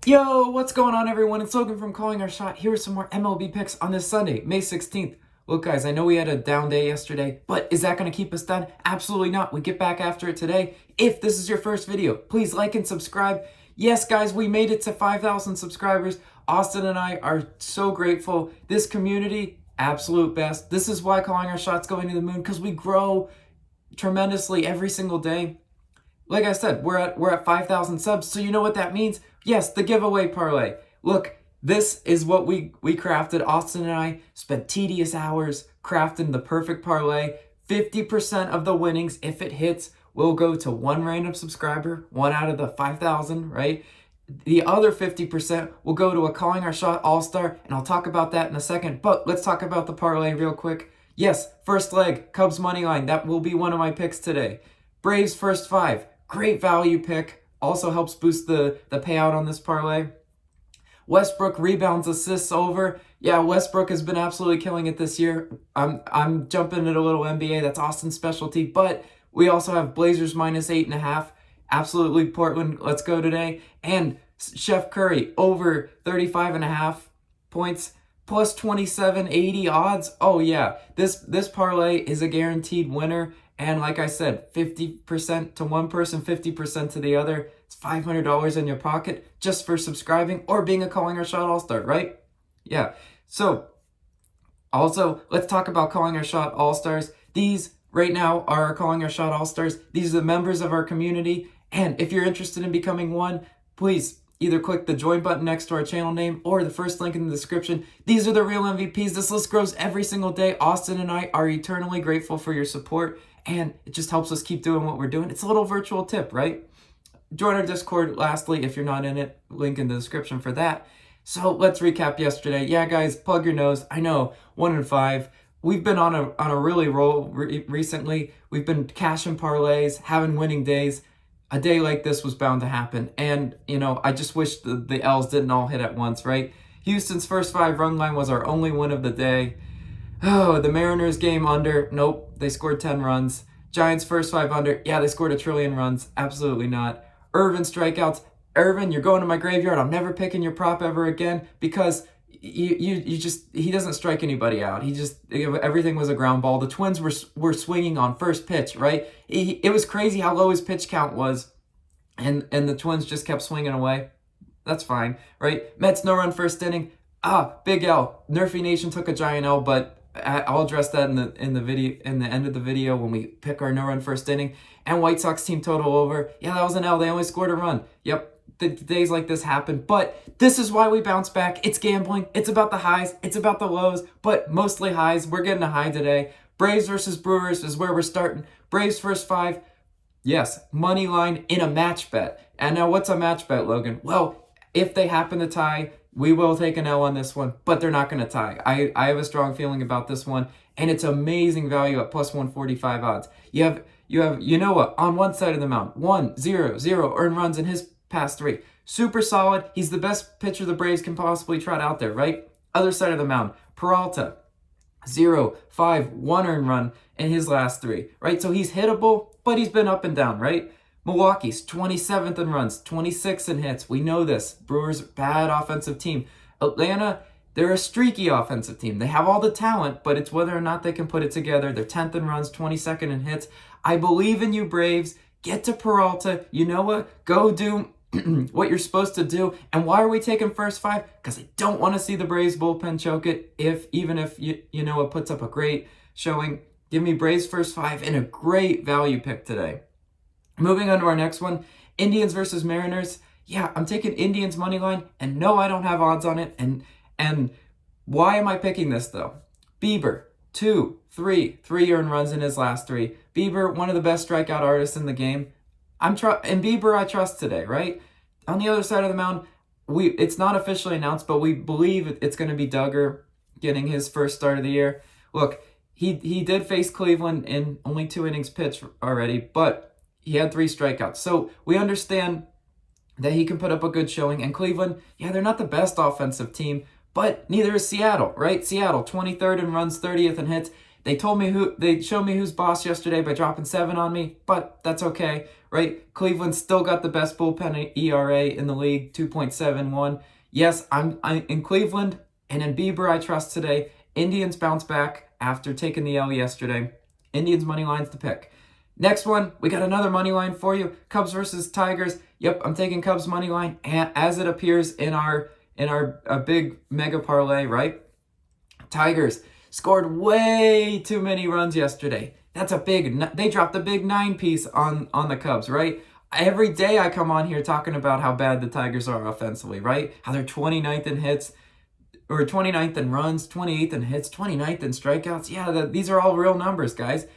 Yo, what's going on, everyone? It's Logan from Calling Our Shot. Here are some more MLB picks on this Sunday, May 16th. Look, guys, I know we had a down day yesterday, but is that going to keep us down? Absolutely not. We get back after it today. If this is your first video, please like and subscribe. Yes, guys, we made it to 5,000 subscribers. Austin and I are so grateful. This community, absolute best. This is why Calling Our Shot's going to the moon, because we grow tremendously every single day. Like I said, we're at 5,000 subs, so you know what that means. Yes, the giveaway parlay. Look, this is what we crafted. Austin and I spent tedious hours crafting the perfect parlay. 50% of the winnings, if it hits, will go to one random subscriber, one out of the 5,000, right? The other 50% will go to a Calling Our Shot All-Star, and I'll talk about that in a second. But let's talk about the parlay real quick. Yes, first leg, Cubs money line. That will be one of my picks today. Braves first five. Great value pick. Also helps boost the payout on this parlay. Westbrook rebounds, assists over. Yeah, Westbrook has been absolutely killing it this year. I'm jumping at a little NBA. That's Austin's specialty. But we also have Blazers minus 8.5. Absolutely Portland. Let's go today. And Chef Curry over 35.5 points. Plus 2780 odds. Oh yeah, this parlay is a guaranteed winner. And like I said, 50% to one person, 50% to the other. It's $500 in your pocket just for subscribing or being a Calling Our Shot All-Star, right? Yeah. So also, let's talk about Calling Our Shot All-Stars. These right now are our Calling Our Shot All-Stars. These are the members of our community. And if you're interested in becoming one, please either click the join button next to our channel name or the first link in the description. These are the real MVPs. This list grows every single day. Austin and I are eternally grateful for your support, and it just helps us keep doing what we're doing. It's a little virtual tip, right? Join our Discord, lastly, if you're not in it. Link in the description for that. So let's recap yesterday. Yeah, guys, plug your nose. I know, 1-5. We've been on a really roll recently. We've been cashing parlays, having winning days. A day like this was bound to happen. And, I just wish the L's didn't all hit at once, right? Houston's first 5 run line was our only win of the day. Oh, the Mariners game under. Nope, they scored 10 runs. Giants first 5 under. Yeah, they scored 1 trillion runs. Absolutely not. Irvin strikeouts. Irvin, you're going to my graveyard. I'm never picking your prop ever again because he doesn't strike anybody out. Everything was a ground ball. The Twins were swinging on first pitch, right? It was crazy how low his pitch count was, and the Twins just kept swinging away. That's fine, right? Mets no run first inning. Big L. NRFI Nation took a giant L, but I'll address that in the video, in the end of the video, when we pick our no run first inning. And White Sox team total over. Yeah, that was an L. They only scored a run. Yep. The days like this happen, but this is why we bounce back. It's gambling. It's about the highs. It's about the lows, but mostly highs. We're getting a high today. Braves versus Brewers is where we're starting. Braves first 5. Yes, money line in a match bet. And now what's a match bet, Logan? Well, if they happen to tie, we will take an L on this one, but they're not going to tie. I have a strong feeling about this one, and it's amazing value at plus 145 odds. You have what? On one side of the mound, 1-0-0 earned runs in his past 3. Super solid. He's the best pitcher the Braves can possibly trot out there, right? Other side of the mound, Peralta, 0-5, 1 earned run in his last 3, right? So he's hittable, but he's been up and down, right? Milwaukee's 27th in runs, 26 in hits. We know this. Brewers, bad offensive team. Atlanta, they're a streaky offensive team. They have all the talent, but it's whether or not they can put it together. They're 10th in runs, 22nd in hits. I believe in you, Braves. Get to Peralta. You know what? Go do what you're supposed to do. And why are we taking first 5? Because I don't want to see the Braves bullpen choke it. Even if it puts up a great showing. Give me Braves first 5 and a great value pick today. Moving on to our next one, Indians versus Mariners. Yeah, I'm taking Indians money line, and no, I don't have odds on it. And why am I picking this though? Bieber, 3 earned runs in his last 3. Bieber, one of the best strikeout artists in the game. And Bieber I trust today, right? On the other side of the mound, it's not officially announced, but we believe it's going to be Duggar getting his first start of the year. Look, he did face Cleveland in only 2 innings pitched already, but he had 3 strikeouts. So we understand that he can put up a good showing. And Cleveland, yeah, they're not the best offensive team, but neither is Seattle, right? Seattle, 23rd in runs, 30th in hits. They showed me who's boss yesterday by dropping 7 on me, but that's okay, right? Cleveland still got the best bullpen ERA in the league, 2.71. Yes, I'm in Cleveland and in Bieber I trust today. Indians bounce back after taking the L yesterday. Indians money line's the pick. Next one, we got another money line for you. Cubs versus Tigers. Yep, I'm taking Cubs money line as it appears in our big mega parlay, right? Tigers scored way too many runs yesterday. That's they dropped a big 9-piece on the Cubs, right? Every day I come on here talking about how bad the Tigers are offensively, right? How they're 29th in hits, or 29th in runs, 28th in hits, 29th in strikeouts. Yeah, these are all real numbers, guys.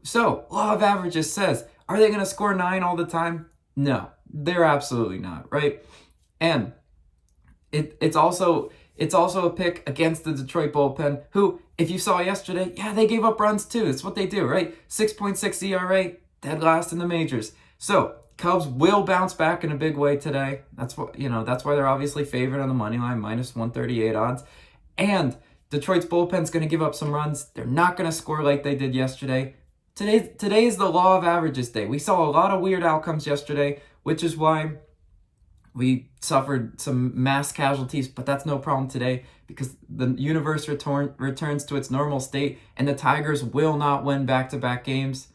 So, law of averages says, are they going to score 9 all the time? No, they're absolutely not, right? And it's also a pick against the Detroit bullpen, who, if you saw yesterday, yeah, they gave up runs too. It's what they do, right? 6.6 ERA, dead last in the majors. So, Cubs will bounce back in a big way today. That's why they're obviously favored on the money line, minus 138 odds. And Detroit's bullpen's going to give up some runs. They're not going to score like they did yesterday. Today is the law of averages day. We saw a lot of weird outcomes yesterday, which is why we suffered some mass casualties, but that's no problem today because the universe returns to its normal state, and the Tigers will not win back-to-back games.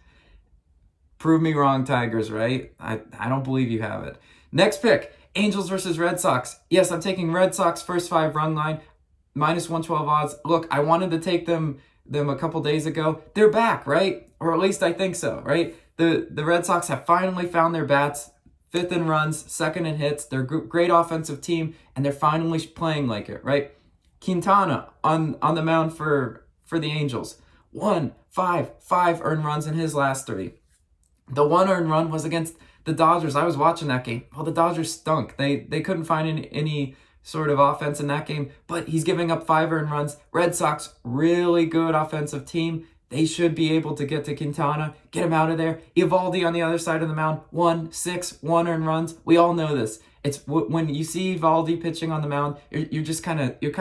Prove me wrong, Tigers, right? I don't believe you have it. Next pick, Angels versus Red Sox. Yes, I'm taking Red Sox first 5 run line, minus 112 odds. Look, I wanted to take them a couple days ago. They're back, right? Or at least I think so, right? The Red Sox have finally found their bats, 5th in runs, 2nd in hits. They're a great offensive team, and they're finally playing like it, right? Quintana on the mound for the Angels. 5 earned runs in his last 3. The 1 earned run was against the Dodgers. I was watching that game. Well, the Dodgers stunk. They couldn't find any sort of offense in that game, but he's giving up 5 earned runs. Red Sox, really good offensive team. They should be able to get to Quintana, get him out of there. Evaldi on the other side of the mound, 1 earned runs. We all know this. It's when you see Evaldi pitching on the mound, you're kind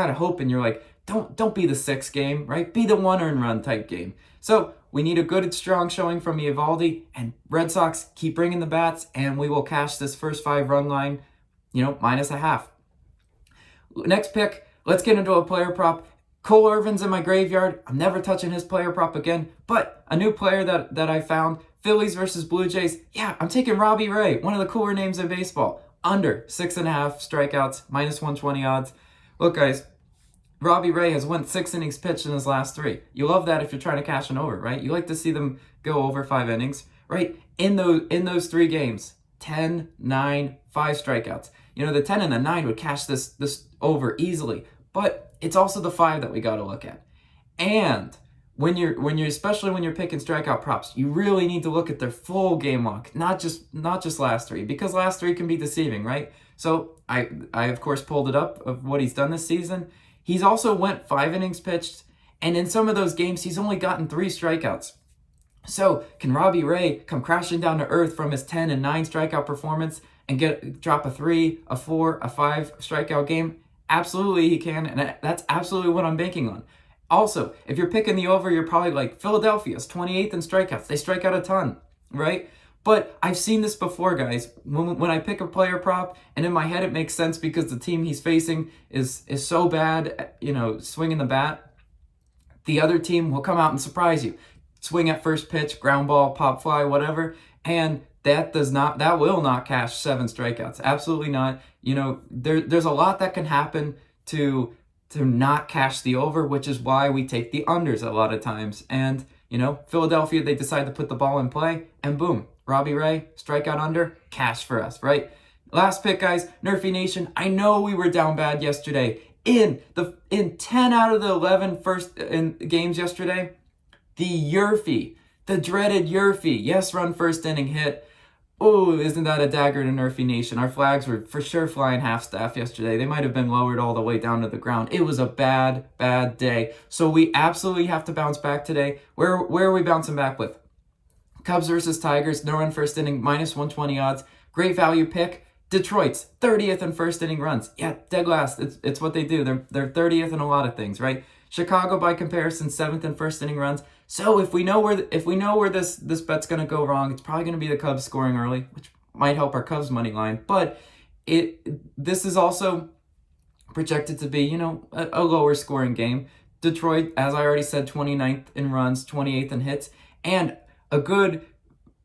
of hoping. You're like, don't be the 6 game, right? Be the 1 earned run type game. So we need a good, strong showing from Evaldi, and Red Sox keep bringing the bats, and we will cash this first 5 run line, minus a half. Next pick, let's get into a player prop. Cole Irvin's in my graveyard. I'm never touching his player prop again, but a new player that I found, Phillies versus Blue Jays. Yeah, I'm taking Robbie Ray, one of the cooler names in baseball. Under 6.5 strikeouts, minus 120 odds. Look, guys, Robbie Ray has went 6 innings pitched in his last 3. You love that if you're trying to cash an over, right? You like to see them go over 5 innings, right? In those 3 games, 10, 9, 5 strikeouts. The 10 and the 9 would cash this over easily, but it's also the 5 that we got to look at. And especially when you're picking strikeout props, you really need to look at their full game log, not just last 3, because last 3 can be deceiving, right? So I of course pulled it up of what he's done this season. He's also went 5 innings pitched, and in some of those games, he's only gotten 3 strikeouts. So can Robbie Ray come crashing down to earth from his 10 and 9 strikeout performance and drop a 3, a 4, a 5 strikeout game? Absolutely he can, and that's absolutely what I'm banking on. Also, if you're picking the over, you're probably like, Philadelphia's 28th in strikeouts. They strike out a ton, right? But I've seen this before, guys. When I pick a player prop, and in my head it makes sense because the team he's facing is so bad, swinging the bat, the other team will come out and surprise you. Swing at first pitch, ground ball, pop fly, whatever, and that will not cash 7 strikeouts. Absolutely not. There's a lot that can happen to not cash the over, which is why we take the unders a lot of times. And, Philadelphia, they decide to put the ball in play, and boom, Robbie Ray, strikeout under, cash for us, right? Last pick, guys, NRFI Nation. I know we were down bad yesterday. In 10 out of the 11 games yesterday, the Yerfie, the dreaded Yerfie, yes, run first inning hit. Oh, isn't that a dagger to NRFI Nation? Our flags were for sure flying half staff yesterday. They might have been lowered all the way down to the ground. It was a bad, bad day. So we absolutely have to bounce back today. Where are we bouncing back with? Cubs versus Tigers, no run first inning, minus 120 odds. Great value pick. Detroit's 30th in first inning runs. Yeah, dead last. It's what they do. They're 30th in a lot of things, right? Chicago, by comparison, 7th and first inning runs. So if we know where this bet's going to go wrong, it's probably going to be the Cubs scoring early, which might help our Cubs money line. But this is also projected to be, a lower scoring game. Detroit, as I already said, 29th in runs, 28th in hits, and a good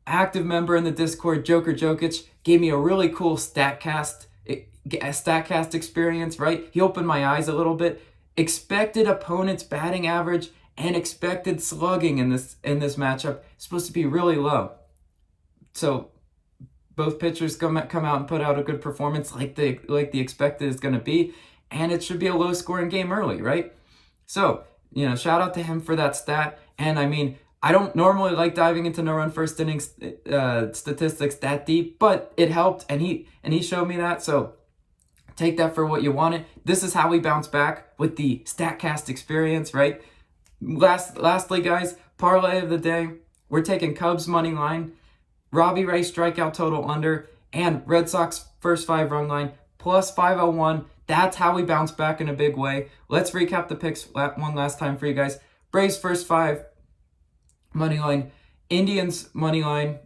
active member in the Discord, Joker Jokic, gave me a really cool StatCast experience, right? He opened my eyes a little bit. Expected opponent's batting average and expected slugging in this matchup is supposed to be really low. So both pitchers come out and put out a good performance like the expected is going to be, and it should be a low scoring game early, right? So, shout out to him for that stat. And I mean, I don't normally like diving into no-run first innings statistics that deep, but it helped, and he showed me that. So take that for what you want it. This is how we bounce back with the StatCast experience, right? Lastly, guys, parlay of the day. We're taking Cubs money line, Robbie Ray strikeout total under, and Red Sox first 5 run line plus 501. That's how we bounce back in a big way. Let's recap the picks one last time for you guys. Braves first 5 money line, Indians money line,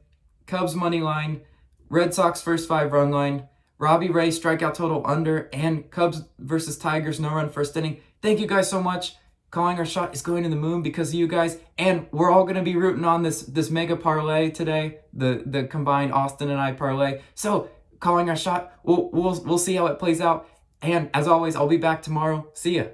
Cubs money line, Red Sox first 5 run line, Robbie Ray strikeout total under, and Cubs versus Tigers no run first inning. Thank you guys so much. Calling Our Shot is going to the moon because of you guys, and we're all going to be rooting on this mega parlay today, the combined Austin and I parlay. So Calling Our Shot, we'll see how it plays out. And as always, I'll be back tomorrow. See ya.